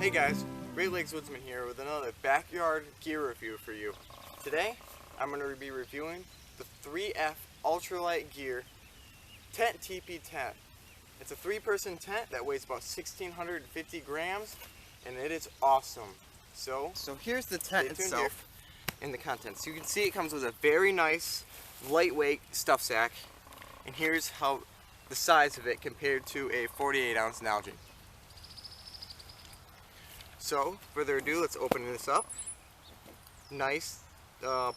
Hey guys, Greatlakeswoodsman here with another backyard gear review for you. Today, I'm going to be reviewing the 3F Ultralight Gear Tent Tipi tent. It's a 3-person tent that weighs about 1,650 grams, and it is awesome. So here's the tent itself and the contents. You can see it comes with a very nice, lightweight stuff sack, and here's how the size of it compared to a 48-ounce Nalgene. So, further ado, let's open this up. Nice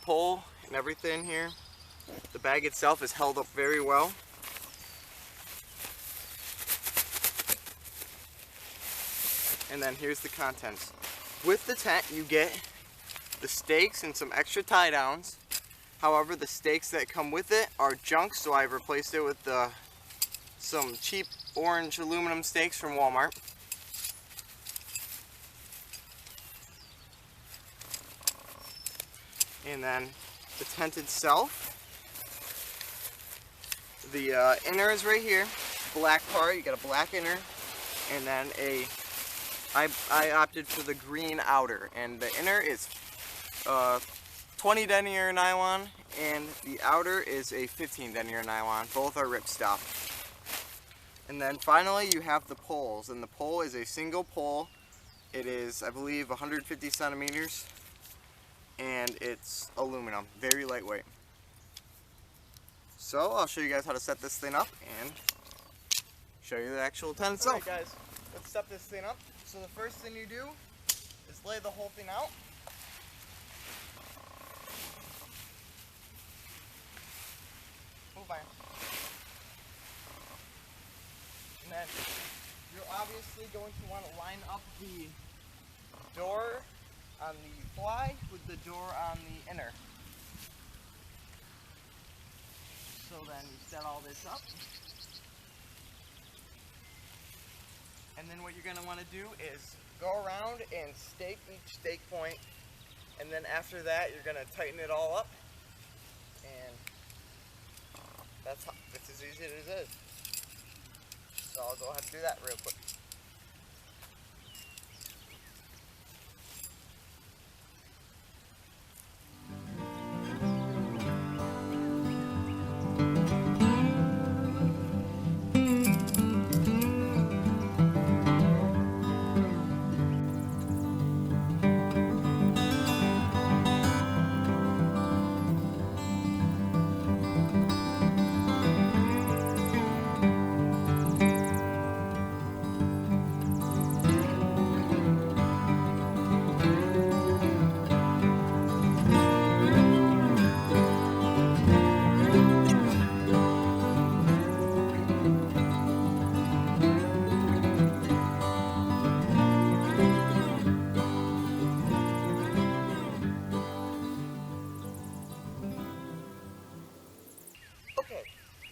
pole and everything here. The bag itself is held up very well. And then here's the contents. With the tent, you get the stakes and some extra tie downs. However, the stakes that come with it are junk, so I've replaced it with some cheap orange aluminum stakes from Walmart. And then the tent itself, the inner is right here, black part. You got a black inner, and then I opted for the green outer, and the inner is 20 denier nylon, and the outer is a 15 denier nylon. Both are ripstop. And then finally you have the poles, and the pole is a single pole. It is, I believe, 150 centimeters. And it's aluminum, very lightweight. So I'll show you guys how to set this thing up and show you the actual tent itself. Alright guys, let's set this thing up. So the first thing you do is lay the whole thing out. Move on. And then you're obviously going to want to line up the door on the fly with the door on the inner. So then you set all this up. And then what you're going to want to do is go around and stake each stake point. And then after that, you're going to tighten it all up. And that's as easy as it is. So I'll go ahead and do that real quick.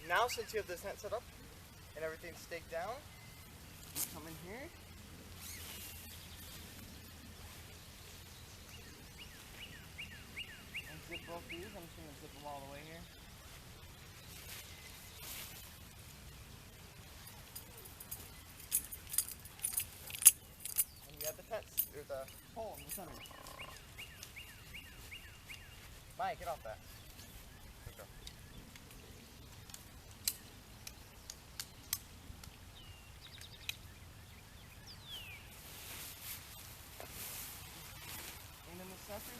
Now, since you have this tent set up and everything's staked down, you come in here. And zip both these. I'm just going to zip them all the way here. And you have the tent, or the pole in the center. Mike, get off that. There we go.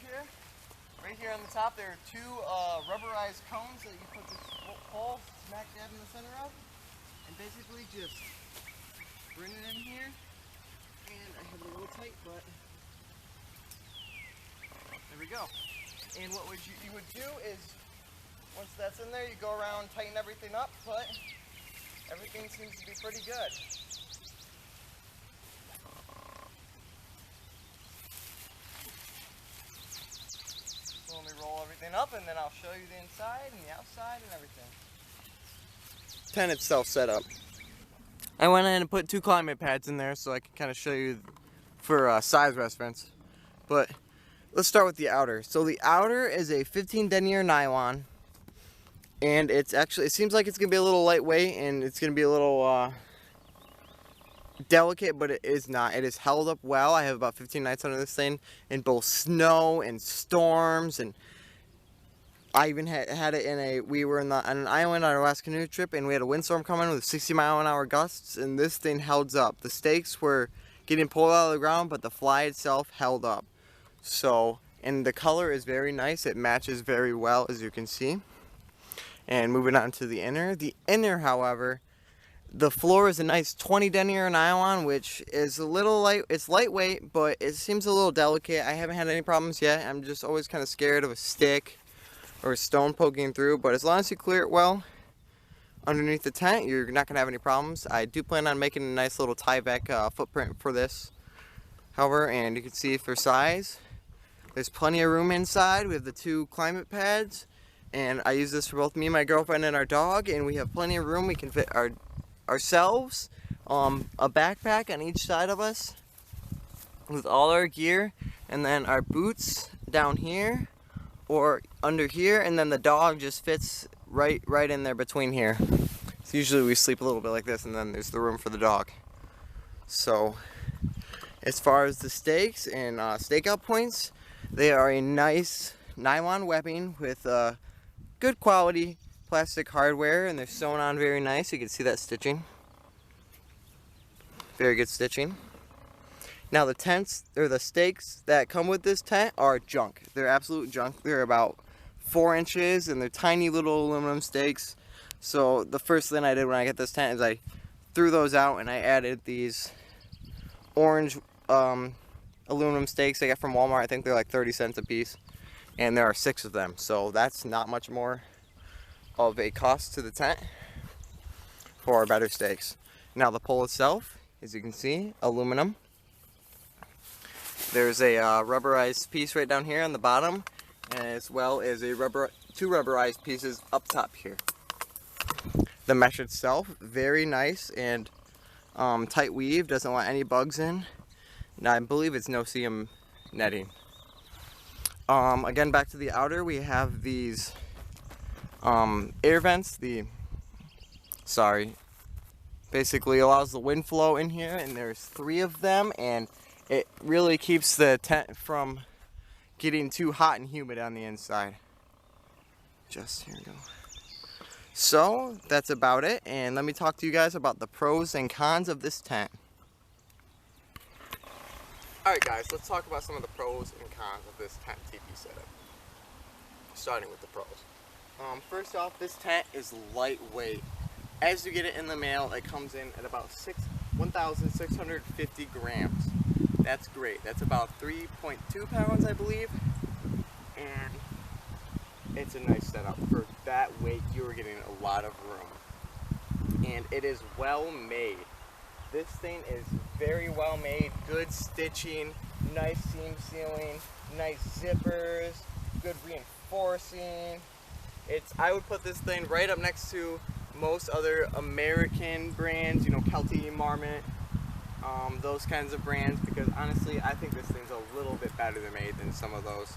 Here, right here on the top, there are two rubberized cones that you put this pole smack dab in the center of, and basically just bring it in here. And I have it a little tight, but there we go. And what you would do is, once that's in there, you go around, tighten everything up, but everything seems to be pretty good. Let me roll everything up, and then I'll show you the inside and the outside and everything. Tent itself set up. I went ahead and put 2 climate pads in there so I can kind of show you for size reference. But let's start with the outer. So the outer is a 15 denier nylon, and it seems like it's gonna be a little lightweight, and it's gonna be a little delicate, but it is not. It is held up well. I have about 15 nights under this thing in both snow and storms, and I even had it in we were on an island on our last canoe trip, and we had a windstorm coming with 60-mile-an-hour gusts, and this thing held up. The stakes were getting pulled out of the ground, but the fly itself held up. So, and the color is very nice. It matches very well, as you can see. And moving on to the inner. The inner, however, the floor is a nice 20 denier nylon, which is a little light. It's lightweight, but it seems a little delicate. I haven't had any problems yet. I'm just always kind of scared of a stick or a stone poking through, but as long as you clear it well underneath the tent, you're not going to have any problems. I do plan on making a nice little tie-back footprint for this, however, and you can see for size, there's plenty of room inside. We have the 2 climate pads, and I use this for both me, my girlfriend, and our dog, and we have plenty of room. We can fit ourselves, a backpack on each side of us with all our gear, and then our boots down here or under here, and then the dog just fits right in there between here. So usually we sleep a little bit like this, and then there's the room for the dog. So as far as the stakes and stakeout points, they are a nice nylon webbing with good quality plastic hardware, and they're sewn on very nice. You can see that stitching. Very good stitching. Now the tents, or the stakes that come with this tent are junk. They're absolute junk. They're about 4 inches, and they're tiny little aluminum stakes. So the first thing I did when I got this tent is I threw those out, and I added these orange aluminum stakes I got from Walmart. I think they're like 30 cents a piece, and there are 6 of them. So that's not much more of a cost to the tent for better stakes. Now the pole itself, as you can see, aluminum. There's a rubberized piece right down here on the bottom, as well as 2 rubberized pieces up top here. The mesh itself, very nice and tight weave, doesn't let any bugs in. Now, I believe it's no-seam netting. Again, back to the outer, we have these air vents. Basically allows the wind flow in here, and there's 3 of them, and it really keeps the tent from getting too hot and humid on the inside. Here we go. So that's about it, and let me talk to you guys about the pros and cons of this tent. Alright guys, let's talk about some of the pros and cons of this tent Tipi setup. Starting with the pros. First off, this tent is lightweight. As you get it in the mail, it comes in at about 1,650 grams. That's great. That's about 3.2 pounds, I believe. And it's a nice setup. For that weight, you're getting a lot of room. And it is well made. This thing is very well made. Good stitching, nice seam sealing, nice zippers, good reinforcing. I would put this thing right up next to most other American brands, you know, Kelty, Marmot, those kinds of brands, because honestly I think this thing's a little bit better made than some of those,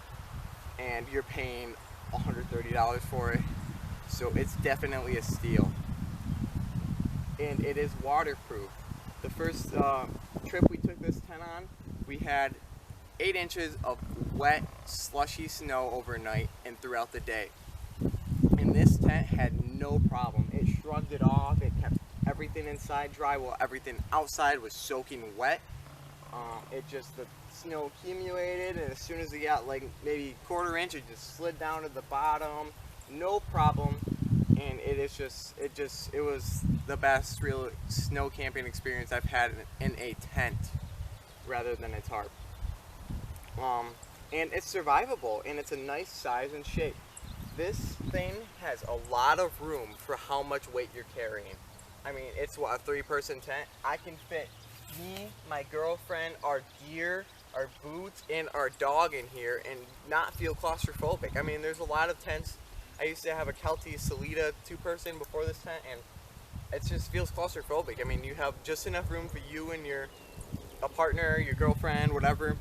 and you're paying $130 for it, so it's definitely a steal. And it is waterproof. The first trip we took this tent on, we had 8 inches of wet slushy snow overnight and throughout the day, and this tent had no problem. It shrugged it off. It kept everything inside dry while everything outside was soaking wet. The snow accumulated, and as soon as it got like maybe a quarter inch, it just slid down to the bottom, no problem. And it was the best real snow camping experience I've had in a tent rather than a tarp. And it's survivable, and it's a nice size and shape. This thing has a lot of room for how much weight you're carrying. I mean, it's what, a 3-person tent? I can fit me, my girlfriend, our gear, our boots, and our dog in here and not feel claustrophobic. I mean, there's a lot of tents. I used to have a Kelty Salida 2-person before this tent, and it just feels claustrophobic. I mean, you have just enough room for you and a partner, your girlfriend, whatever,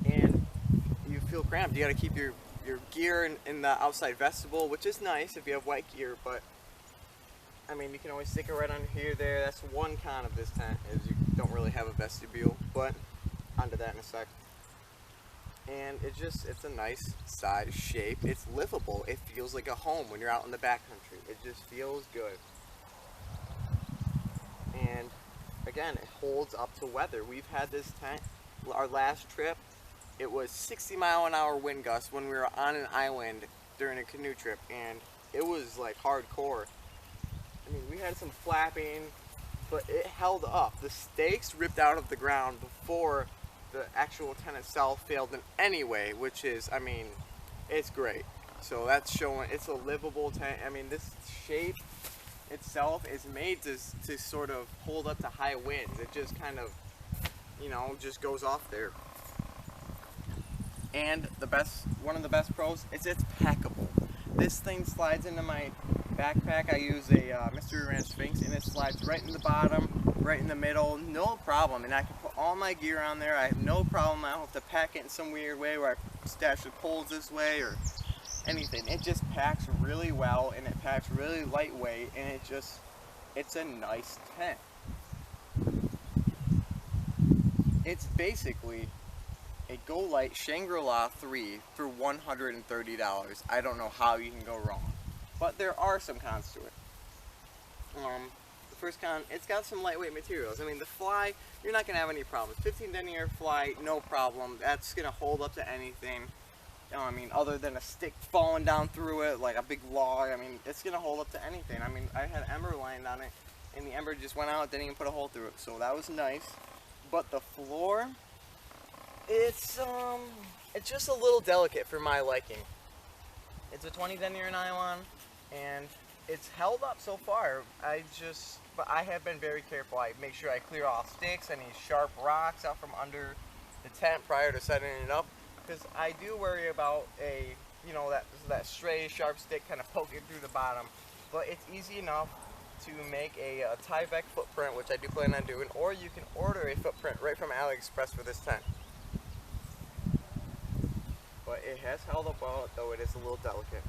and you feel cramped. You got to keep your gear in the outside vestibule, which is nice if you have wet gear, but I mean, you can always stick it right under here, there. That's one con of this tent, is you don't really have a vestibule, but onto that in a sec. And it's a nice size shape. It's livable. It feels like a home when you're out in the backcountry. It just feels good. And again, it holds up to weather. We've had this tent, our last trip, it was 60-mile-an-hour wind gusts when we were on an island during a canoe trip, and it was like hardcore. I mean, we had some flapping, but it held up. The stakes ripped out of the ground before the actual tent itself failed in any way, which is, I mean, it's great. So that's showing it's a livable tent. I mean, this shape itself is made to sort of hold up to high winds. It just kind of, you know, just goes off there. And one of the best pros is it's packable. This thing slides into my backpack. I use a Mystery Ranch Sphinx, and it slides right in the bottom, right in the middle, no problem. And I can put all my gear on there. I have no problem. I don't have to pack it in some weird way where I stash the poles this way or anything. It just packs really well, and it packs really lightweight, and it's a nice tent. It's basically a Go Light Shangri-La 3 for $130. I don't know how you can go wrong. But there are some cons to it. The first con, it's got some lightweight materials. I mean, the fly, you're not going to have any problems. 15 denier fly, no problem. That's going to hold up to anything. I mean, other than a stick falling down through it, like a big log. I mean, it's going to hold up to anything. I mean, I had ember lined on it, and the ember just went out, didn't even put a hole through it. So that was nice. But the floor, it's just a little delicate for my liking. It's a 20 denier nylon, and it's held up so far. But I have been very careful. I make sure I clear all sticks, any sharp rocks out from under the tent prior to setting it up, because I do worry about that stray sharp stick kind of poking through the bottom. But it's easy enough to make a Tyvek footprint, which I do plan on doing, or you can order a footprint right from AliExpress for this tent. But it has held up well, though it is a little delicate.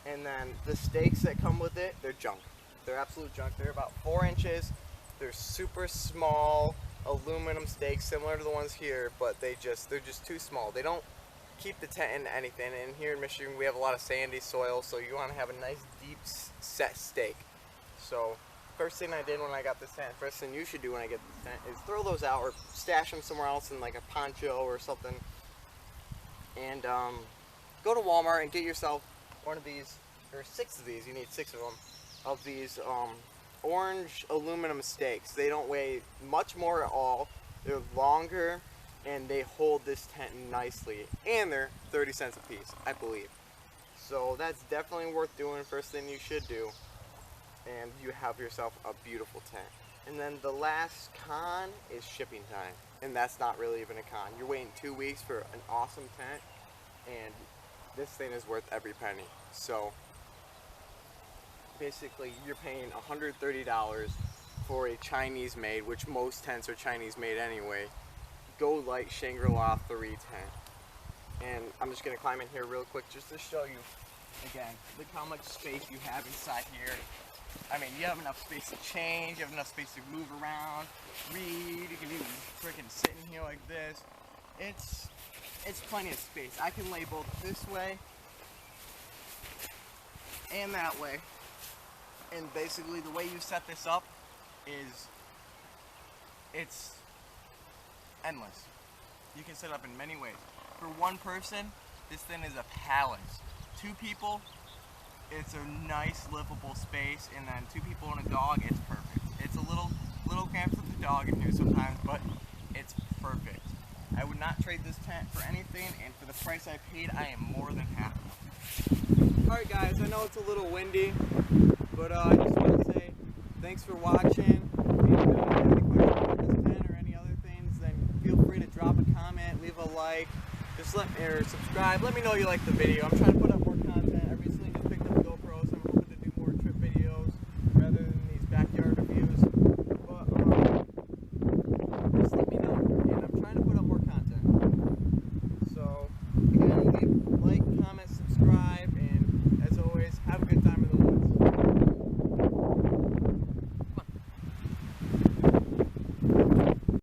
And then the stakes that come with it, they're junk. They're absolute junk. They're about 4 inches. They're super small aluminum stakes, similar to the ones here, but they're just too small. They don't keep the tent into anything. And here in Michigan, we have a lot of sandy soil, so you want to have a nice deep set stake. So first thing I did when I got this tent, first thing you should do when I get this tent, is throw those out or stash them somewhere else in like a poncho or something. And go to Walmart and get yourself one of these, or 6 of these, you need 6 of them, of these orange aluminum stakes. They don't weigh much more at all. They're longer, and they hold this tent nicely. And they're 30 cents a piece, I believe. So that's definitely worth doing, first thing you should do. And you have yourself a beautiful tent. And then the last con is shipping time. And that's not really even a con. You're waiting 2 weeks for an awesome tent, and this thing is worth every penny. So basically you're paying $130 for a Chinese made, which most tents are Chinese made anyway, Go Light Shangri-La 3 tent. And I'm just going to climb in here real quick just to show you again. Look how much space you have inside here. I mean, you have enough space to change, you have enough space to move around, read, you can even freaking sit in here like this. It's plenty of space. I can lay both this way and that way. And basically the way you set this up is, it's endless. You can set it up in many ways. For one person, this thing is a palace. 2 people, it's a nice livable space, and then 2 people and a dog, it's perfect. It's a little cramped with the dog in here sometimes, but it's perfect. I would not trade this tent for anything, and for the price I paid, I am more than happy. Alright guys, I know it's a little windy, but I just want to say thanks for watching. And if you have any questions about this tent or any other things, then feel free to drop a comment, leave a like, just or subscribe. Let me know you like the video. I'm trying to put